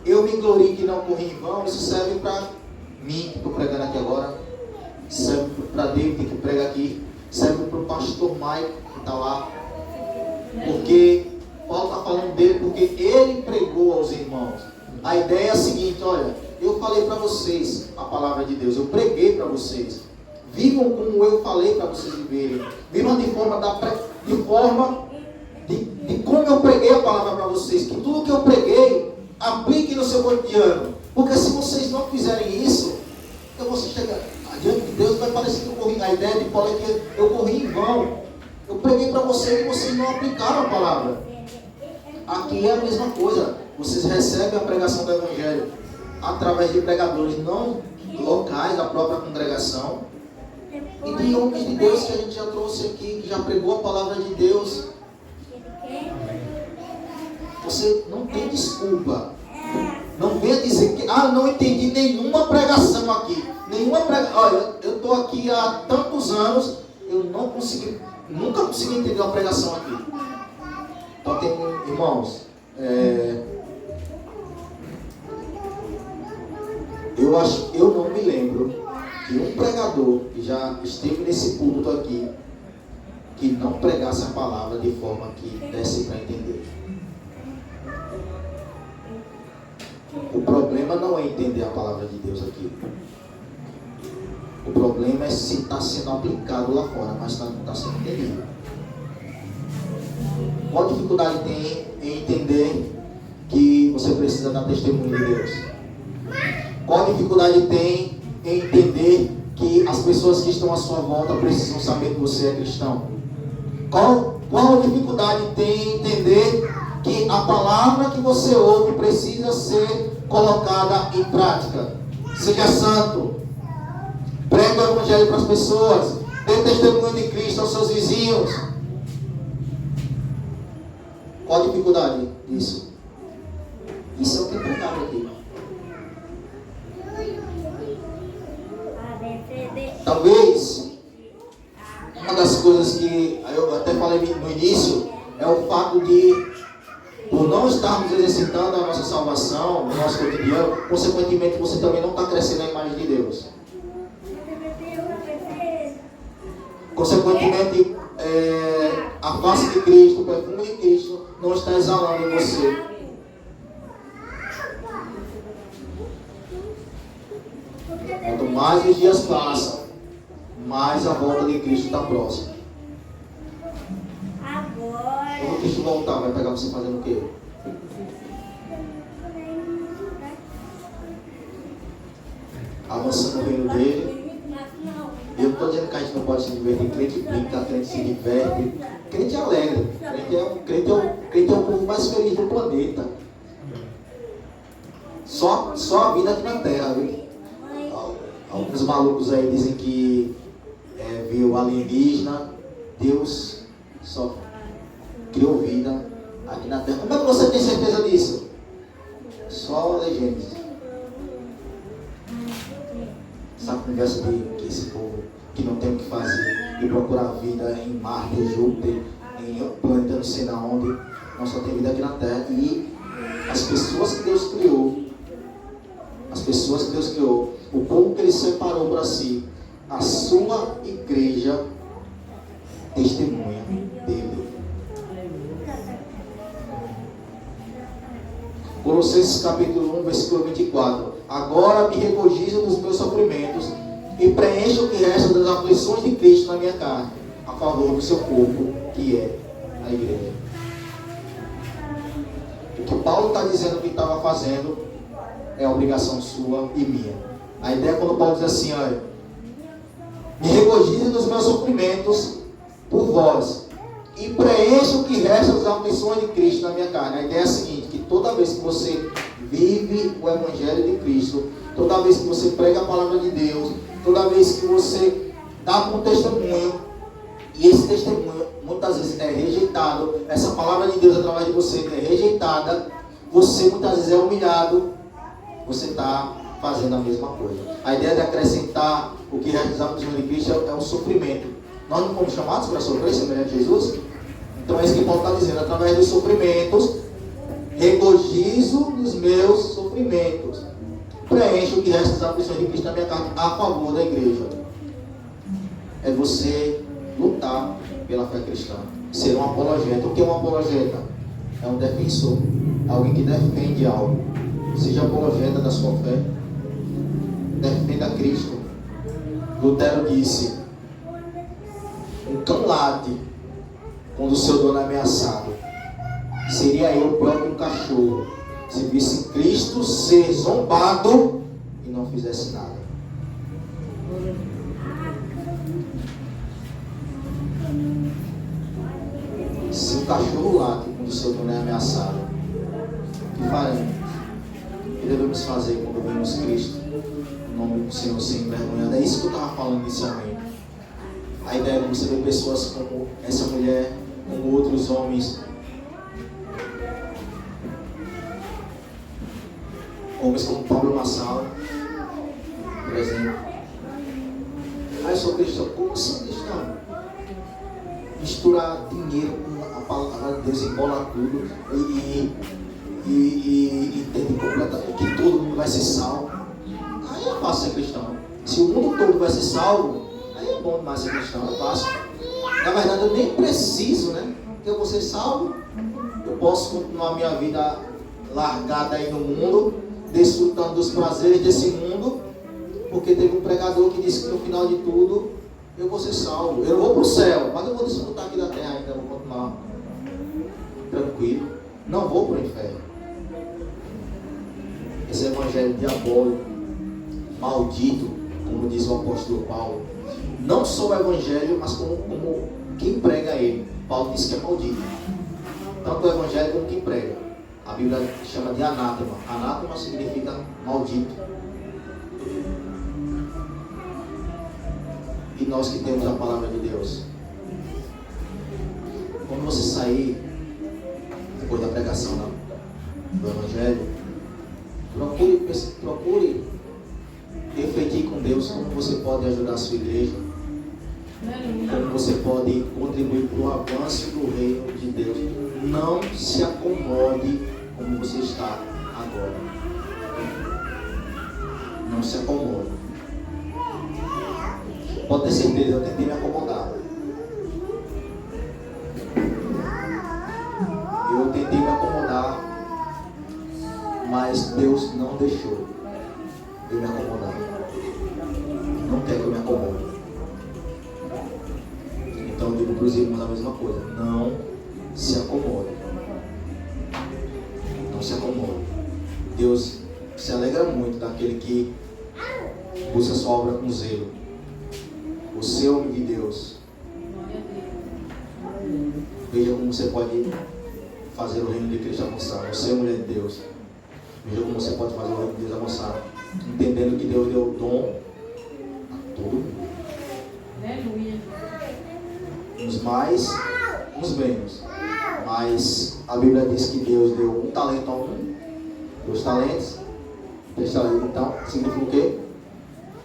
eu me glorie que não corri em vão, isso serve para mim, que estou pregando aqui agora, serve para David que prega aqui, serve para o pastor Mike que está lá, porque Paulo está falando dele, porque ele pregou aos irmãos. A ideia é a seguinte: olha, eu falei para vocês a palavra de Deus, eu preguei para vocês, vivam como eu falei para vocês viverem, vivam de forma de como eu preguei a palavra para vocês, que tudo que eu preguei, apliquem no seu cotidiano, porque se vocês não fizerem isso, então você chega diante de Deus, vai parecer que eu corri. A ideia de Paulo é que eu corri em vão, eu preguei para vocês e vocês não aplicaram a palavra. Aqui é a mesma coisa, vocês recebem a pregação do Evangelho através de pregadores não locais da própria congregação e de homens de Deus que a gente já trouxe aqui, que já pregou a palavra de Deus. Você não tem desculpa. Não venha dizer que não entendi nenhuma pregação aqui. Olha, eu estou aqui há tantos anos, eu nunca consegui entender uma pregação aqui. Então tem, irmãos, eu não me lembro de um pregador que já esteve nesse púlpito aqui que não pregasse a palavra de forma que desse para entender. O problema não é entender a palavra de Deus aqui. O problema é se está sendo aplicado lá fora, mas não está sendo entendido. Qual dificuldade tem em entender que você precisa dar testemunho de Deus? Qual dificuldade tem em entender que as pessoas que estão à sua volta precisam saber que você é cristão? Qual dificuldade tem em entender que a palavra que você ouve precisa ser colocada em prática? Seja santo, pregue o Evangelho para as pessoas, dê testemunho de Cristo aos seus vizinhos. Qual a dificuldade disso? Isso é o que é pregado aqui. Talvez uma das coisas que eu até falei no início é o fato de, por não estarmos exercitando a nossa salvação no nosso cotidiano, consequentemente você também não está crescendo na imagem de Deus. Consequentemente, a face de Cristo, o perfume de Cristo não está exalando em você. Quanto mais os dias passam, mais a volta de Cristo está próxima. Quando Cristo voltar, vai pegar você fazendo o quê? Avançando o reino dele. Eu não estou dizendo que a gente não pode se divertir. Crente brinca, crente se diverte. Crente é alegre. Crente é o povo mais feliz do planeta. Só a vida aqui na Terra, viu? Alguns malucos aí dizem que viu alienígena. Deus só criou vida aqui na Terra. Como é que você tem certeza disso? Só legendas. Essa conversa de que esse povo, que não tem o que fazer e procurar vida em Marte, Júpiter, em planeta não sei na onde. Nós só tem vida aqui na Terra. E as pessoas que Deus criou, o povo que Ele separou para si, a sua igreja testemunha dele. Colossenses capítulo 1, versículo 24. Agora me regozijo dos meus sofrimentos e preencho o que resta das aflições de Cristo na minha carne, a favor do seu corpo, que é a igreja. O que Paulo está dizendo que estava fazendo é a obrigação sua e minha. A ideia é quando Paulo diz assim, olha, me regozijo dos meus sofrimentos por vós e preencho o que resta das aflições de Cristo na minha carne. A ideia é a seguinte, que toda vez que você vive o Evangelho de Cristo, toda vez que você prega a palavra de Deus, toda vez que você dá um testemunho, e esse testemunho muitas vezes é rejeitado, essa palavra de Deus através de você é rejeitada, você muitas vezes é humilhado, você está fazendo a mesma coisa. A ideia de acrescentar o que resta das aflições de Cristo é o sofrimento. Nós não fomos chamados para sofrer, semelhante a Jesus? Então é isso que Paulo está dizendo, através dos sofrimentos, regozijo nos meus sofrimentos, preencho o que resta das aflições de Cristo na minha carne, a favor da igreja. É você lutar pela fé cristã, ser um apologeta. O que é um apologeta? É um defensor, alguém que defende algo. Seja apologeta da sua fé, defenda Cristo. Lutero disse, um cão late quando o seu dono é ameaçado. Seria eu pior que um cachorro se visse Cristo ser zombado e não fizesse nada. Se o cachorro late quando o seu dono é ameaçado, o que faremos? O que devemos fazer quando vemos Cristo, o nome do Senhor, sem envergonhado? É isso que eu estava falando inicialmente. A ideia é você ver pessoas como essa mulher, como outros homens como Pablo Massal, por exemplo. Eu sou cristão. Como assim cristão? Misturar dinheiro com a palavra de Deus, embola tudo e entende completamente que todo mundo vai ser salvo. Aí é fácil ser cristão. Se o mundo todo vai ser salvo, aí é bom demais ser cristão, é fácil. Na verdade eu nem preciso, né? Porque eu vou ser salvo, eu posso continuar a minha vida largada aí no mundo, desfrutando dos prazeres desse mundo, porque teve um pregador que disse que no final de tudo eu vou ser salvo. Eu não vou para o céu, mas eu vou desfrutar aqui da terra ainda, vou continuar tranquilo. Não vou para o inferno. Esse evangelho diabólico, maldito, como diz o apóstolo Paulo, não só o evangelho, mas como quem prega ele. Paulo diz que é maldito. Tanto o evangelho como quem prega. A Bíblia chama de anátema. Anátema significa maldito. E nós que temos a palavra de Deus, quando você sair, depois da pregação do Evangelho, procure refletir com Deus como você pode ajudar a sua igreja, como você pode contribuir para o avanço do reino de Deus. Não se acomode como você está agora. Não se acomode. Pode ter certeza, eu tentei me acomodar. Eu tentei me acomodar, mas Deus não deixou eu me acomodar. Não quer que eu me acomode. Então eu digo para os irmãos a mesma coisa. Não se acomode. Não se acomode. Deus se alegra muito daquele que busca a sua obra com zelo. Você é homem de Deus. Veja como você pode fazer o reino de Cristo avançar. Você é mulher de Deus. Veja como você pode fazer o reino de Deus avançar. Entendendo que Deus deu o dom a todo mundo. Aleluia. Uns mais, uns menos. Mas a Bíblia diz que Deus deu um talento a um, 2 talentos, 3 talentos. Então, significa o quê?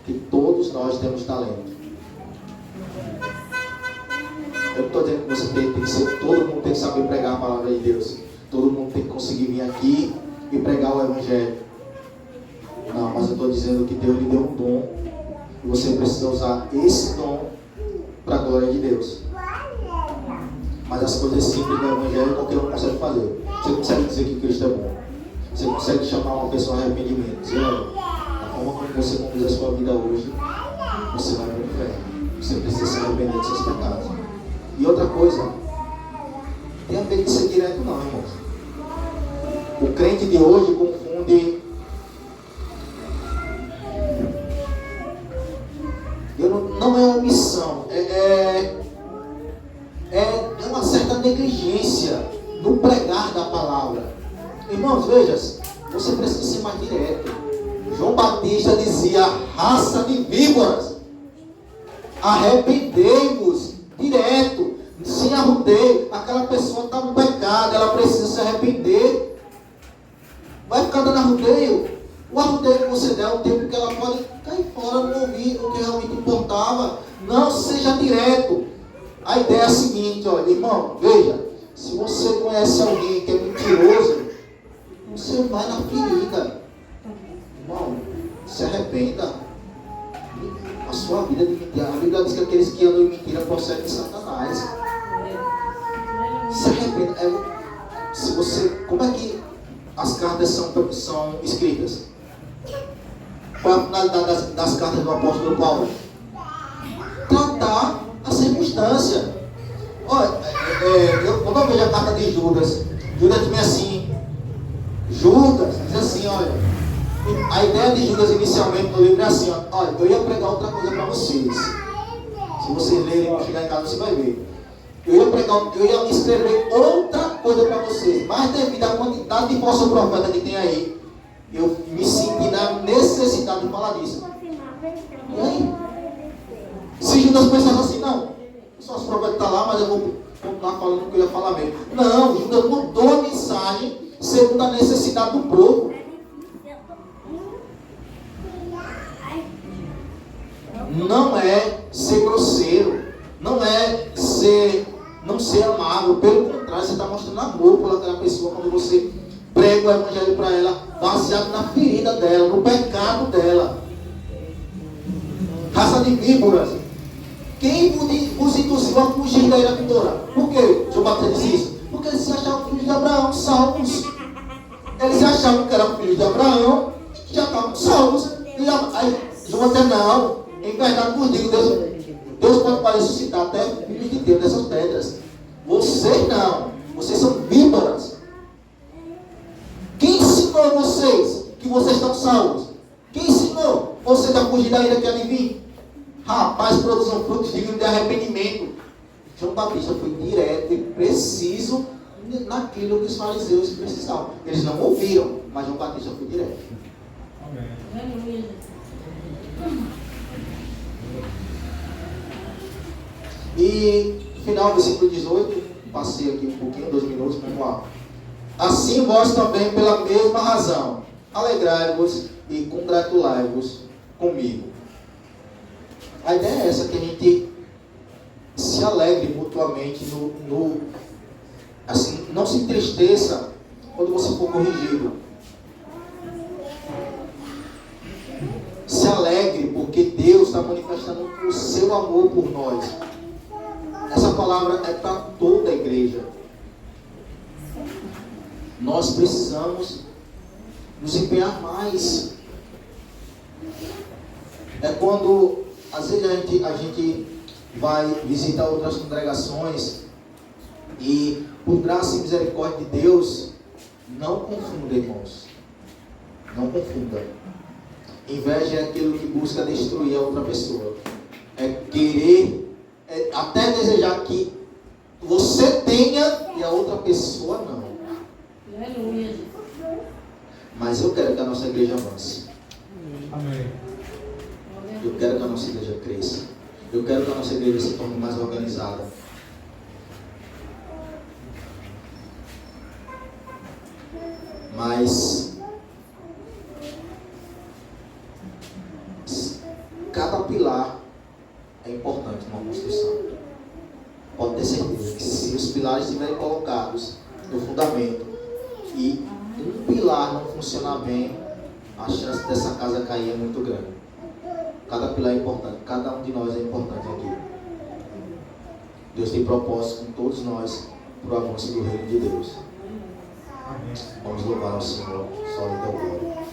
Que todos nós temos talento. Eu não estou dizendo que você tem que ser, todo mundo tem que saber pregar a palavra de Deus. Todo mundo tem que conseguir vir aqui e pregar o Evangelho. Não, mas eu estou dizendo que Deus lhe deu um dom e você precisa usar esse dom para a glória de Deus. Mas as coisas simples do Evangelho qualquer um consegue fazer. Você consegue dizer que Cristo é bom. Você consegue chamar uma pessoa a arrependimento. Dizer, olha, a forma como você conduz a sua vida hoje, você vai para o inferno. Você precisa se arrepender dos seus pecados. E outra coisa, tem a ver com ser direto não, irmãos. O crente de hoje confunde. Não é omissão, é uma certa negligência no pregar da palavra. Irmãos, veja, você precisa ser mais direto. João Batista dizia: raça de víboras, arrependei-vos, direto, sem arrudeio. Aquela pessoa está no pecado, ela precisa se arrepender. Vai ficar dando arrudeio. O arrudeio que você der é o tempo que ela pode cair fora, não ouvir o que realmente importava. Não seja direto. A ideia é a seguinte, olha, irmão, veja, se você conhece alguém que é mentiroso, você vai na ferida. Irmão, se arrependa. A sua vida de mentira. A Bíblia diz que aqueles que andam em mentira procedem de Satanás. Se arrependa. Se você, como é que as cartas são escritas? Qual é a finalidade das cartas do apóstolo Paulo? Tratar a circunstância. Olha, quando eu vejo a carta de Judas diz assim, diz assim, olha, a ideia de Judas inicialmente no livro é assim, olha, eu ia pregar outra coisa para vocês. Se vocês lerem e chegar em casa, você vai ver. Eu ia escrever outra coisa para vocês, mas devido à quantidade de falso profeta que tem aí, eu me senti na necessidade de falar disso. E aí? Se Judas pensasse assim, não, só os profetas estão lá, mas eu vou continuar falando o que eu ia falar mesmo. Não, Judas mudou a mensagem segundo a necessidade do povo. Não é ser grosseiro, não ser amável, pelo contrário, você está mostrando amor por aquela pessoa quando você prega o Evangelho para ela, baseado na ferida dela, no pecado dela. Raça de víboras, quem vos induziu a fugir da ira vindoura? Por que João Batista disse isso? Porque eles se achavam filhos de Abraão, salvos. Eles se achavam que eram filhos de Abraão e já estavam salvos. Aí João até não, em verdade vos digo, Deus pode ressuscitar até filhos de Deus dessas pedras. Vocês não, vocês são víboras. Quem ensinou vocês que vocês estão salvos? Quem ensinou vocês a fugir da ira que há de vir? Rapaz, produzam frutos dignos de arrependimento. João Batista foi direto e preciso naquilo que os fariseus precisavam. Eles não ouviram, mas João Batista foi direto. Amém. E final, versículo 18, passei aqui um pouquinho, 2 minutos, vamos lá. Assim vós também, pela mesma razão, alegrai-vos e congratulai-vos comigo. A ideia é essa, que a gente se alegre mutuamente assim, não se entristeça quando você for corrigido. Se alegre porque Deus está manifestando o seu amor por nós. Essa palavra é para toda a igreja. Nós precisamos nos empenhar mais. É quando, às vezes, a gente vai visitar outras congregações e, por graça e misericórdia de Deus, não confunda, irmãos. Não confunda. Inveja é aquilo que busca destruir a outra pessoa. É querer, até desejar que você tenha e a outra pessoa não. Aleluia. Mas eu quero que a nossa igreja avance. Amém. Eu quero que a nossa igreja cresça. Eu quero que a nossa igreja se torne mais organizada. Mas cada pilar é importante numa construção. ter certeza que se os pilares estiverem colocados no fundamento e um pilar não funcionar bem, a chance dessa casa cair é muito grande. Cada pilar é importante, cada um de nós é importante aqui. Deus tem propósito com todos nós para o avanço do reino de Deus. Vamos louvar ao Senhor, só em teu glória.